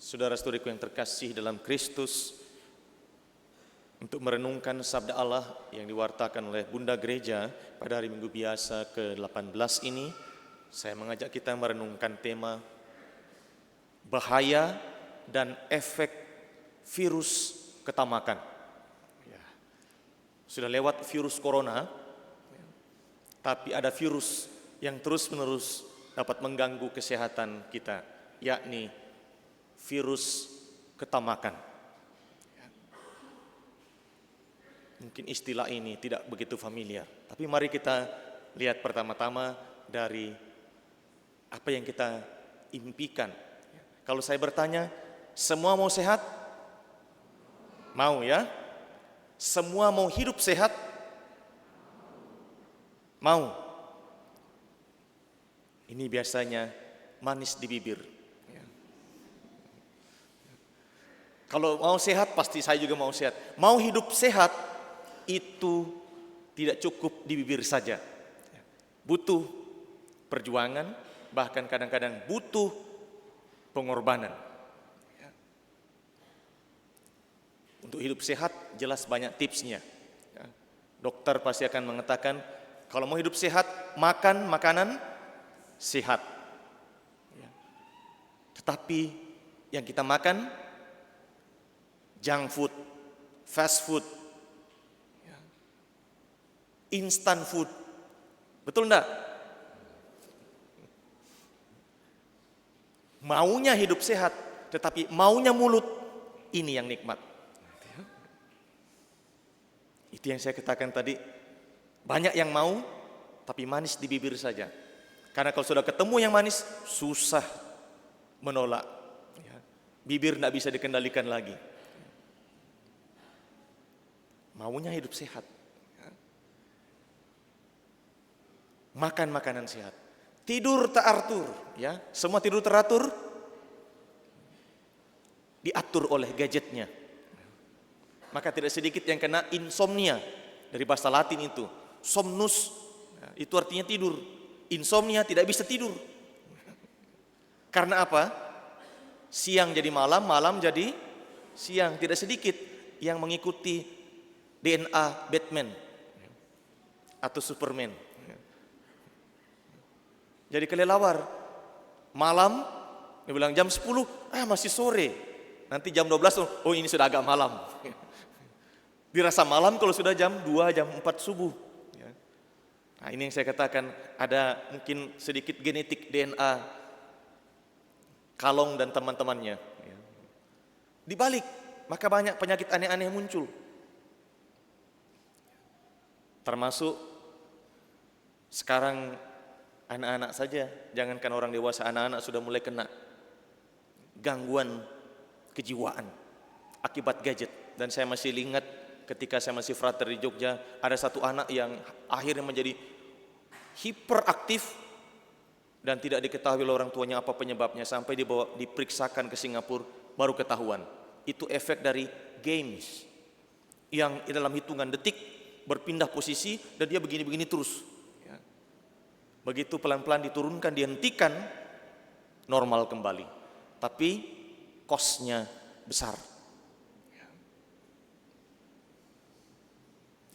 Saudara-saudariku yang terkasih dalam Kristus, untuk merenungkan sabda Allah yang diwartakan oleh Bunda Gereja pada hari Minggu biasa ke-18 ini, saya mengajak kita merenungkan tema bahaya dan efek virus ketamakan. Sudah lewat virus corona, tapi ada virus yang terus-menerus dapat mengganggu kesehatan kita, yakni virus ketamakan. Mungkin istilah ini tidak begitu familiar, tapi mari kita lihat pertama-tama dari apa yang kita impikan. Kalau saya bertanya, semua mau sehat? Mau ya? Semua mau hidup sehat? Mau. Ini biasanya manis di bibir. Kalau mau sehat, pasti saya juga mau sehat. Mau hidup sehat, itu tidak cukup di bibir saja. Butuh perjuangan, bahkan kadang-kadang butuh pengorbanan. Untuk hidup sehat, jelas banyak tipsnya. Dokter pasti akan mengatakan, kalau mau hidup sehat, makan makanan sehat. Tetapi yang kita makan, junk food, fast food, instant food. Betul enggak? Maunya hidup sehat, tetapi maunya mulut, ini yang nikmat. Itu yang saya katakan tadi, banyak yang mau, tapi manis di bibir saja. Karena kalau sudah ketemu yang manis, susah menolak. Bibir tidak bisa dikendalikan lagi. Maunya hidup sehat. Makan makanan sehat. Tidur teratur, ya. Semua tidur teratur diatur oleh gadgetnya. Maka tidak sedikit yang kena insomnia, dari bahasa Latin itu. Somnus, itu artinya tidur. Insomnia, tidak bisa tidur. Karena apa? Siang jadi malam, malam jadi siang. Tidak sedikit yang mengikuti DNA Batman atau Superman. Jadi kelelawar. Malam, dia bilang jam 10, masih sore. Nanti jam 12, oh ini sudah agak malam. Dirasa malam kalau sudah jam 2, jam 4 subuh. Nah, ini yang saya katakan, ada mungkin sedikit genetik DNA Kalong dan teman-temannya. Dibalik, maka banyak penyakit aneh-aneh muncul. Termasuk sekarang anak-anak saja, jangankan orang dewasa, anak-anak sudah mulai kena gangguan kejiwaan akibat gadget. Dan saya masih ingat ketika saya masih frater di Jogja, ada satu anak yang akhirnya menjadi hiperaktif dan tidak diketahui oleh orang tuanya apa penyebabnya, sampai diperiksakan ke Singapura baru ketahuan. Itu efek dari games yang dalam hitungan detik berpindah posisi dan dia begini-begini terus. Begitu pelan-pelan diturunkan, dihentikan, normal kembali. Tapi kosnya besar.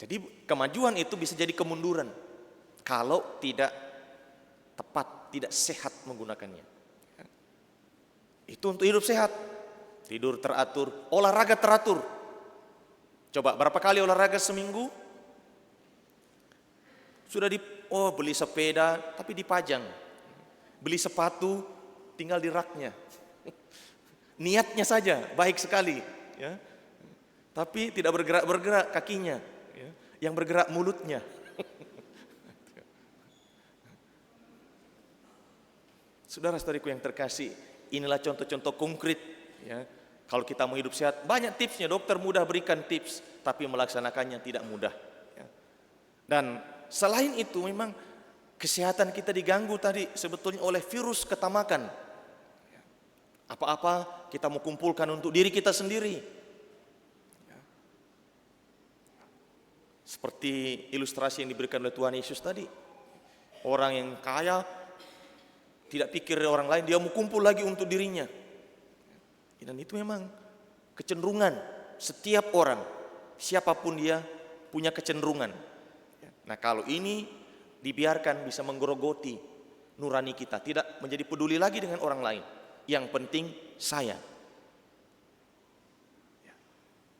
Jadi kemajuan itu bisa jadi kemunduran kalau tidak tepat, tidak sehat menggunakannya. Itu untuk hidup sehat. Tidur teratur, olahraga teratur. Coba berapa kali olahraga seminggu? Sudah beli sepeda tapi dipajang. Beli sepatu tinggal di raknya. Niatnya saja baik sekali, ya. Tapi tidak bergerak kakinya, ya. Yang bergerak mulutnya. Saudara-saudariku yang terkasih, inilah contoh-contoh konkret, ya. Kalau kita mau hidup sehat, banyak tipsnya. Dokter mudah berikan tips, tapi melaksanakannya tidak mudah, ya. Dan selain itu memang kesehatan kita diganggu tadi sebetulnya oleh virus ketamakan. Apa-apa kita mau kumpulkan untuk diri kita sendiri. Seperti ilustrasi yang diberikan oleh Tuhan Yesus tadi. Orang yang kaya tidak pikir orang lain, dia mau kumpul lagi untuk dirinya. Dan itu memang kecenderungan setiap orang, siapapun dia punya kecenderungan. Nah kalau ini dibiarkan bisa menggerogoti nurani kita, tidak menjadi peduli lagi dengan orang lain. Yang penting saya.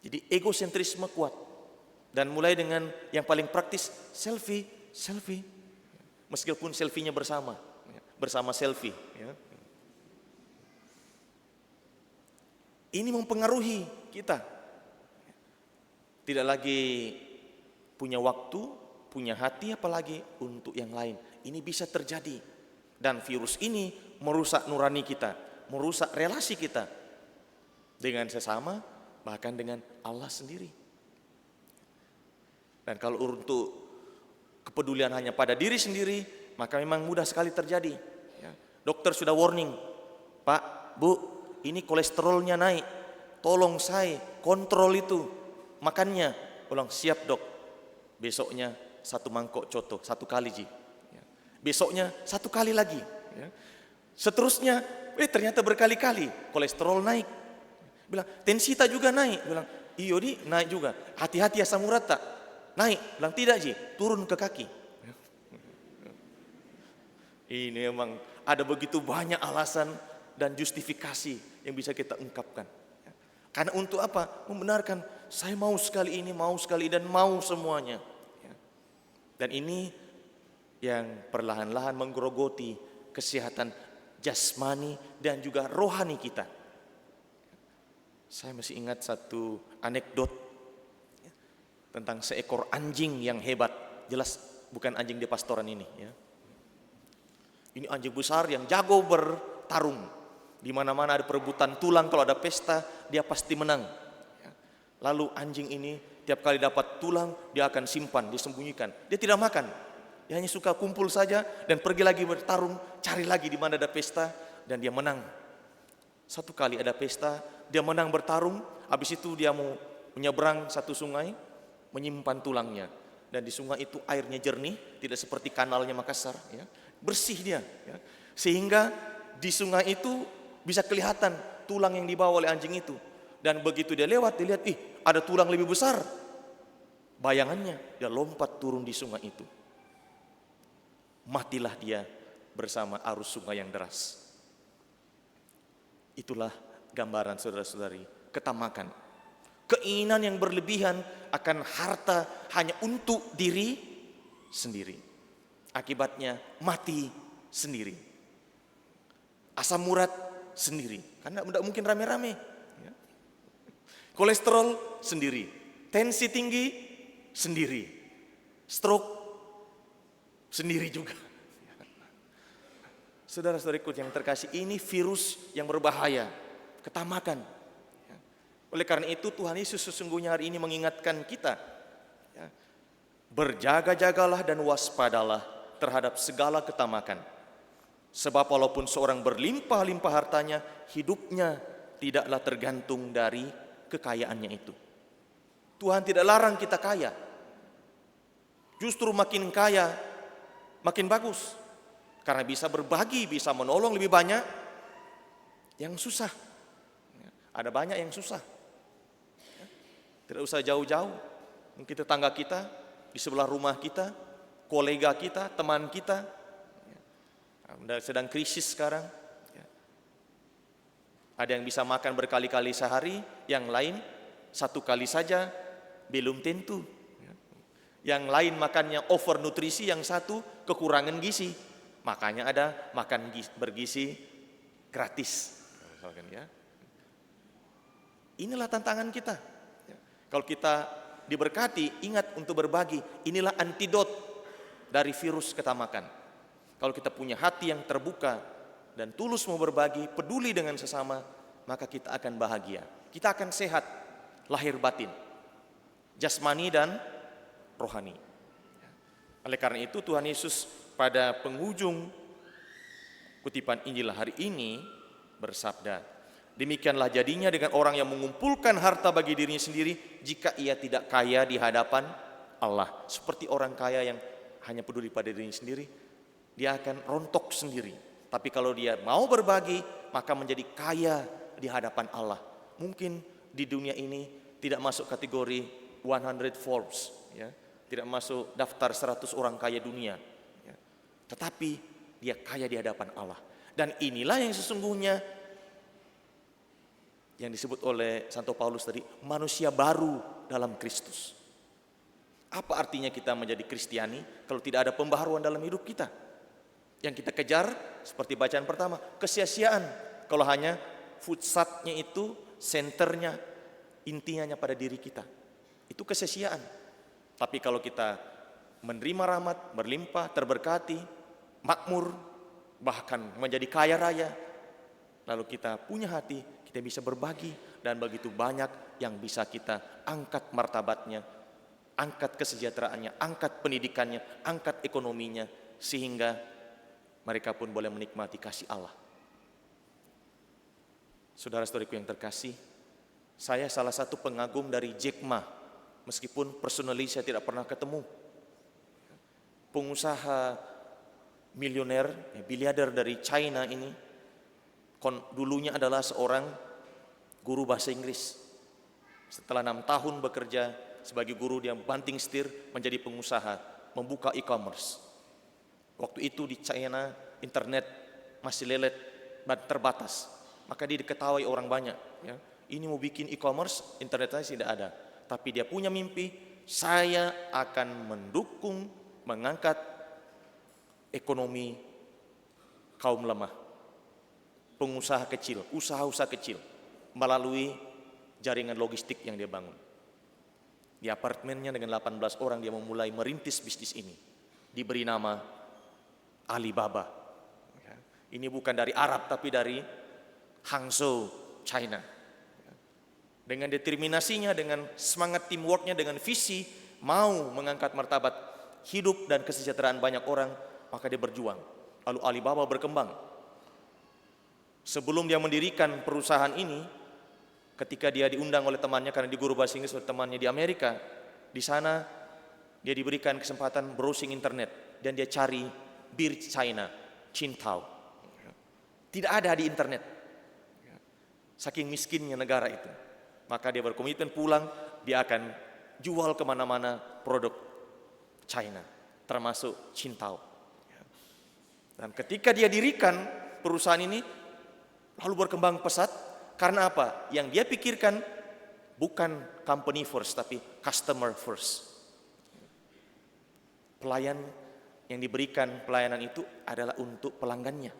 Jadi egosentrisme kuat. Dan mulai dengan yang paling praktis, selfie. Meskipun selfie-nya bersama selfie. Ini mempengaruhi kita. Tidak lagi punya waktu, punya hati, apalagi untuk yang lain. Ini bisa terjadi. Dan virus ini merusak nurani kita, merusak relasi kita dengan sesama, bahkan dengan Allah sendiri. Dan kalau untuk kepedulian hanya pada diri sendiri, maka memang mudah sekali terjadi. Dokter sudah warning, Pak, Bu, ini kolesterolnya naik, tolong saya kontrol itu makannya. Ulang, siap dok. Besoknya 1 mangkok coto, 1 kali ji. Besoknya 1 kali lagi. Seterusnya, ternyata berkali-kali kolesterol naik. Bilang, tensi tak juga naik. Bilang, iyo di naik juga. Hati-hati asam urat tak naik. Bilang, tidak ji, turun ke kaki. Ini memang ada begitu banyak alasan dan justifikasi yang bisa kita ungkapkan. Karena untuk apa? Membenarkan, saya mau sekali ini, mau sekali dan mau semuanya. Dan ini yang perlahan-lahan menggerogoti kesehatan jasmani dan juga rohani kita. Saya masih ingat satu anekdot tentang seekor anjing yang hebat. Jelas bukan anjing di pastoran ini. Ini anjing besar yang jago bertarung. Di mana-mana ada perebutan tulang, kalau ada pesta dia pasti menang. Lalu anjing ini tiap kali dapat tulang dia akan simpan, disembunyikan. Dia tidak makan. Dia hanya suka kumpul saja dan pergi lagi bertarung, cari lagi di mana ada pesta dan dia menang. Satu kali ada pesta, dia menang bertarung, habis itu dia mau menyeberang satu sungai, menyimpan tulangnya. Dan di sungai itu airnya jernih, tidak seperti kanalnya Makassar, bersih dia. Sehingga di sungai itu bisa kelihatan tulang yang dibawa oleh anjing itu. Dan begitu dia lewat, dia lihat, ada tulang lebih besar. Bayangannya, dia lompat turun di sungai itu. Matilah dia bersama arus sungai yang deras. Itulah gambaran saudara-saudari, ketamakan. Keinginan yang berlebihan akan harta hanya untuk diri sendiri. Akibatnya mati sendiri. Asam urat sendiri, karena tidak mungkin rame-rame. Kolesterol sendiri, tensi tinggi sendiri, stroke sendiri juga. Saudara-saudariku yang terkasih, ini virus yang berbahaya, ketamakan. Oleh karena itu Tuhan Yesus sesungguhnya hari ini mengingatkan kita, berjaga-jagalah dan waspadalah terhadap segala ketamakan. Sebab walaupun seorang berlimpah-limpah hartanya, hidupnya tidaklah tergantung dari kekayaannya itu. Tuhan tidak larang kita kaya. Justru makin kaya, makin bagus. Karena bisa berbagi, bisa menolong lebih banyak yang susah. Ada banyak yang susah. Tidak usah jauh-jauh. Mungkin tetangga kita, di sebelah rumah kita, kolega kita, teman kita, sedang krisis sekarang. Ada yang bisa makan berkali-kali sehari, yang lain 1 kali saja belum tentu. Yang lain makannya overnutrisi, yang satu kekurangan gizi. Makanya ada makan bergizi gratis. Inilah tantangan kita. Kalau kita diberkati, ingat untuk berbagi. Inilah antidot dari virus ketamakan. Kalau kita punya hati yang terbuka dan tulus mau berbagi, peduli dengan sesama, maka kita akan bahagia. Kita akan sehat, lahir batin, jasmani dan rohani. Oleh karena itu Tuhan Yesus pada penghujung kutipan Injil hari ini bersabda, demikianlah jadinya dengan orang yang mengumpulkan harta bagi dirinya sendiri jika ia tidak kaya di hadapan Allah. Seperti orang kaya yang hanya peduli pada dirinya sendiri, dia akan rontok sendiri. Tapi kalau dia mau berbagi, maka menjadi kaya di hadapan Allah. Mungkin di dunia ini tidak masuk kategori 100 Forbes, ya, tidak masuk daftar 100 orang kaya dunia, ya. Tetapi dia kaya di hadapan Allah. Dan inilah yang sesungguhnya yang disebut oleh Santo Paulus tadi, manusia baru dalam Kristus. Apa artinya kita menjadi Kristiani kalau tidak ada pembaharuan dalam hidup kita? Yang kita kejar seperti bacaan pertama, kesia-siaan. Kalau hanya futsatnya itu, senternya, intinya hanya pada diri kita. Itu kesia-siaan. Tapi kalau kita menerima rahmat, berlimpah, terberkati, makmur, bahkan menjadi kaya raya, lalu kita punya hati, kita bisa berbagi, dan begitu banyak yang bisa kita angkat martabatnya, angkat kesejahteraannya, angkat pendidikannya, angkat ekonominya, sehingga mereka pun boleh menikmati kasih Allah. Saudara-saudariku yang terkasih, saya salah satu pengagum dari Jack Ma, meskipun personally saya tidak pernah ketemu. Pengusaha milioner, biliarder dari China ini, dulunya adalah seorang guru bahasa Inggris. Setelah 6 tahun bekerja sebagai guru, dia banting setir menjadi pengusaha, membuka e-commerce. Waktu itu di China internet masih lelet dan terbatas, maka dia diketahui orang banyak, ya. Ini mau bikin e-commerce, internetnya tidak ada, tapi dia punya mimpi, saya akan mendukung, mengangkat ekonomi kaum lemah, pengusaha kecil, usaha-usaha kecil, melalui jaringan logistik yang dia bangun. Di apartemennya dengan 18 orang dia memulai merintis bisnis ini. Diberi nama Alibaba. Ini bukan dari Arab tapi dari Hangzhou, China. Dengan determinasinya, dengan semangat teamworknya, dengan visi mau mengangkat martabat hidup dan kesejahteraan banyak orang, maka dia berjuang. Lalu Alibaba berkembang. Sebelum dia mendirikan perusahaan ini, ketika dia diundang oleh temannya karena di guru bahasa Inggris oleh temannya di Amerika, di sana dia diberikan kesempatan browsing internet dan dia cari bir China, Qingdao. Tidak ada di internet. Saking miskinnya negara itu. Maka dia berkomitmen pulang, dia akan jual kemana-mana produk China, termasuk Qingdao. Dan ketika dia dirikan perusahaan ini, lalu berkembang pesat. Karena apa? Yang dia pikirkan bukan company first, tapi customer first. Pelayan yang diberikan pelayanan itu adalah untuk pelanggannya.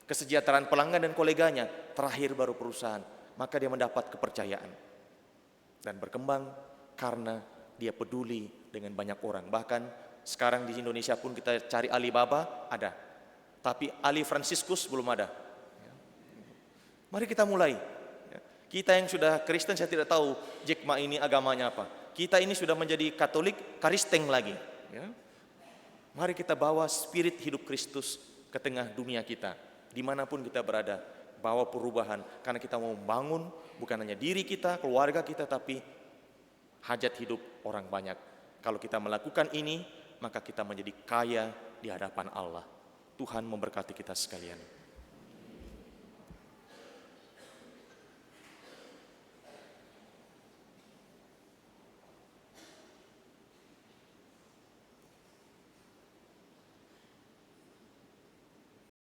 Kesejahteraan pelanggan dan koleganya, terakhir baru perusahaan. Maka dia mendapat kepercayaan. Dan berkembang karena dia peduli dengan banyak orang. Bahkan sekarang di Indonesia pun kita cari Alibaba, ada. Tapi Ali Franciscus belum ada. Mari kita mulai. Kita yang sudah Kristen, saya tidak tahu Jack Ma ini agamanya apa. Kita ini sudah menjadi Katolik, Kristen lagi. Mari kita bawa spirit hidup Kristus ke tengah dunia kita. Dimanapun kita berada, bawa perubahan. Karena kita mau membangun bukan hanya diri kita, keluarga kita, tapi hajat hidup orang banyak. Kalau kita melakukan ini, maka kita menjadi kaya di hadapan Allah. Tuhan memberkati kita sekalian.